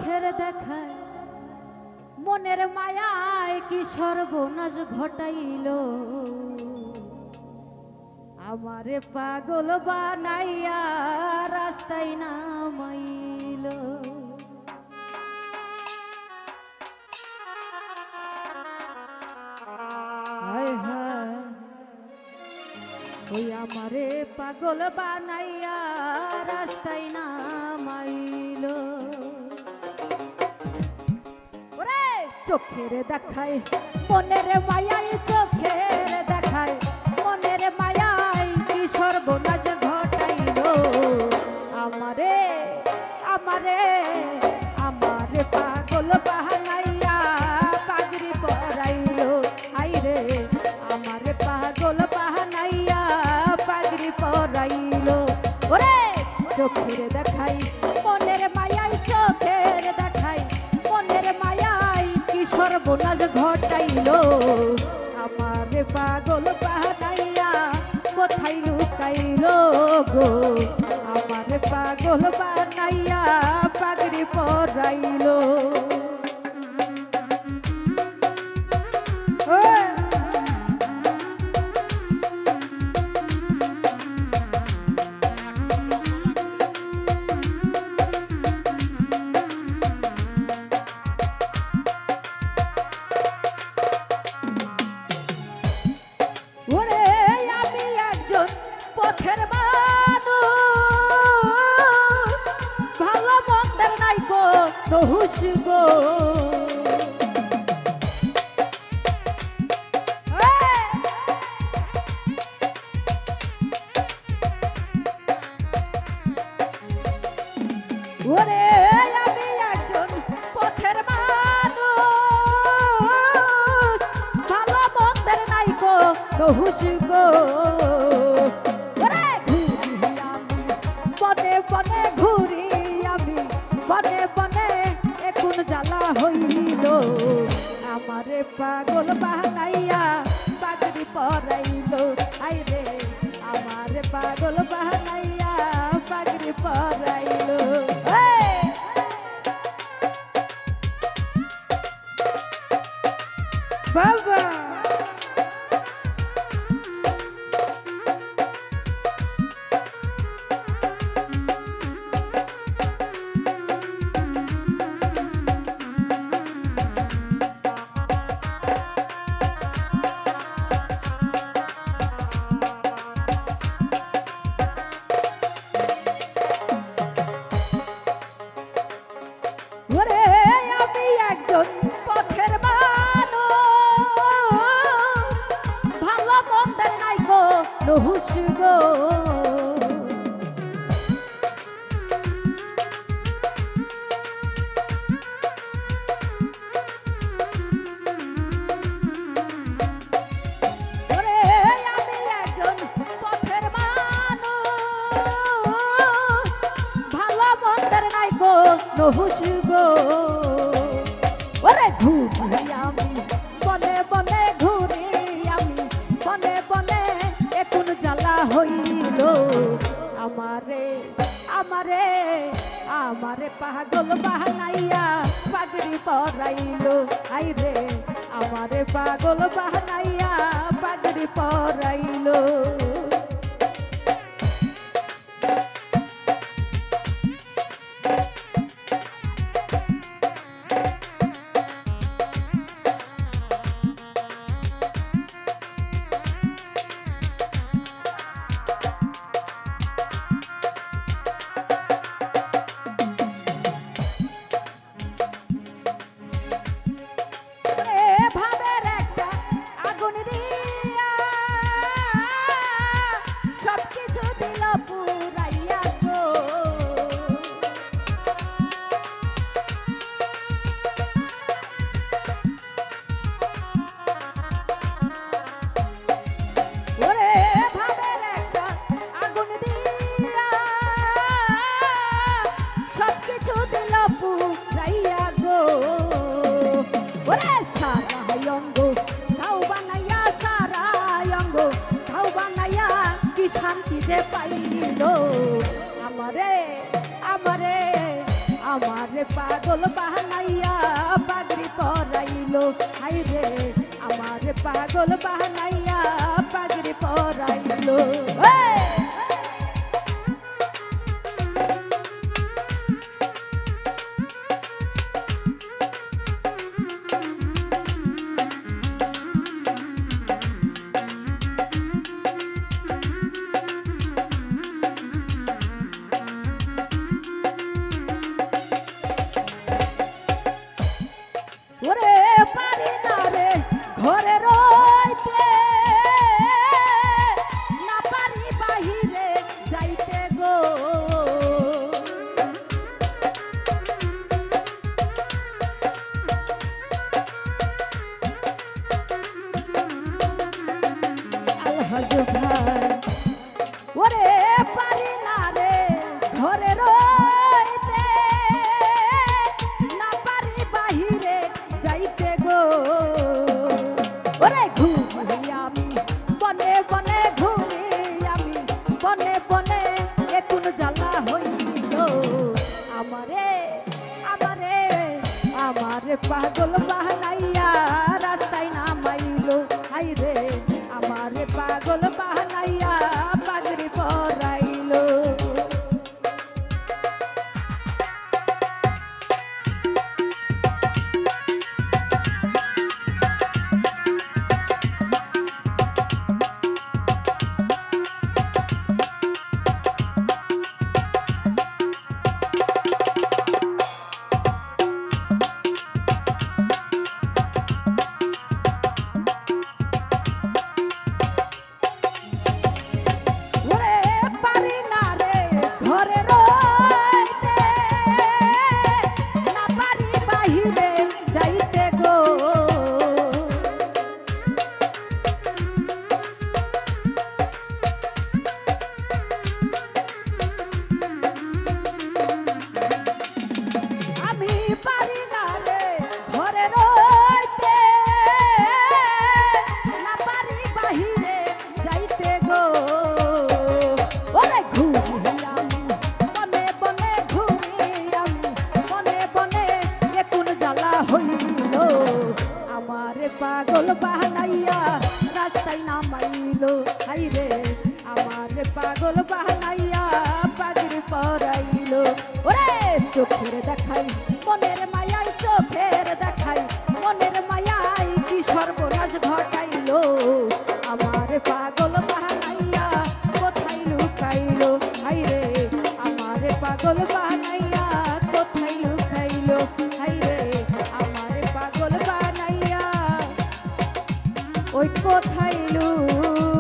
চোখের দেখায় মনের মায়ায় কি সর্বনাশ ঘটাইল, আমারে পাগল বানাইয়া রাস্তায় নামাইল। হায় হায় ওই আমারে পাগল বানাইয়া রাস্তায় নামাইল। ওরে চোখের দেখায় মনের মায়ায়, চোখের দেখায় মনের মায়ায় কি সর্বনাশ ঘটাইল, আমারে আমারে আমারে পাগল বানাইয়া পাগড়ি পরাইল। আইরে আমারে পাগল বানাইয়া পাগড়ি পরাইল। ওরে চোখের দেখাই মনের মায়াই, চোখের দেখাই মনের মায়াই কি সর্বনাশ ঘটাইল, আমারে পাগল বানাইয়া কোথায় লুকাইল গো, আমারে পাগল বানাইয়া পাগড়ি পরাইল। ওরে আমি একজন পথের মানুষ, ভালো মন্দের নাই গো রহুস গো। ওরে আমি একজন পথের মানুষ, ভালো মন্দের নাই গো রহুস গো। ওরে ঘুরি আমি বনে বনে, ঘুরি আমি বনে বনে, এখন জ্বালা হইল, আমারে পাগল বানাইয়া পাগড়ি পরাইল। আইরে আমারে পাগল বানাইয়া পাগড়ি পরাইল। বাবা ওরে আমি একজন পথের মানুষ, ভালো মন্দের নাই গো রহুস গো। ওরে আমি একজন পথের মানুষ, ভালো মন্দের নাই গো রহুস গো। ওরে ঘুরি আমি বনে বনে, ঘুরি আমি বনে বনে, এখন জ্বালা হইল, আমারে আমারে আমারে পাগল বানাইয়া পাগড়ি পরাইল। আইরে আমারে পাগল বানাইয়া পাগড়ি পরাইল। ভাবের একটা আগুন দিয়া সবকিছু দিল পুরাইয়া গো। ওরে ভাবের একটা আগুন দিয়া সবকিছু দিল পুরাইয়া গো। ওরে সারা অঙ্গ ঘাও বানাইয়া, সারা অঙ্গ ঘাও বানাইয়া কি শান্তি যে পাইল, আমারে আমারে আমারে পাগল বাহানাইয়া পাগড়ি পরাইলো হাই রে আমারে পাগল বাহানাইয়া পাগড়ি পরাইলো ওরে পারি না রে ঘরে রইতে না পারি বাহিরে যাইতে গো আলহাজ ভাই ওরে পারি না রে ঘরে রইতে না পারি বাহিরে যাইতে গো ওরে ঘুরি আমি বনে বনে ঘুরি আমি বনে বনে এখন জ্বালা হইল আমারে আমারে আমারে পাগল বাহানাইয়া রাস্তায় নামাইলো হাই রে আমারে পাগল বাহানাইয়া পাগড়ি পরাইলো পাগল বাহানাইয়া রাস্তায় নামাইলো হাই রে আমারে পাগল বাহানাইয়া পাগড়ি পরাইলো ওরে চোখের দেখাই মনের মায়াই চোখের দেখাই মনের মায়াই কি সর্বনাশ ঘটাইলো আমারে পাগল বাহানাইয়া কোথায় লুকাইলো হাই রে আমারে পাগল বাহানাইয়া কোথায় লুকাইলো হাই রে আমারে পাগল বাহানাইয়া ওই কোথায় লুকাইলো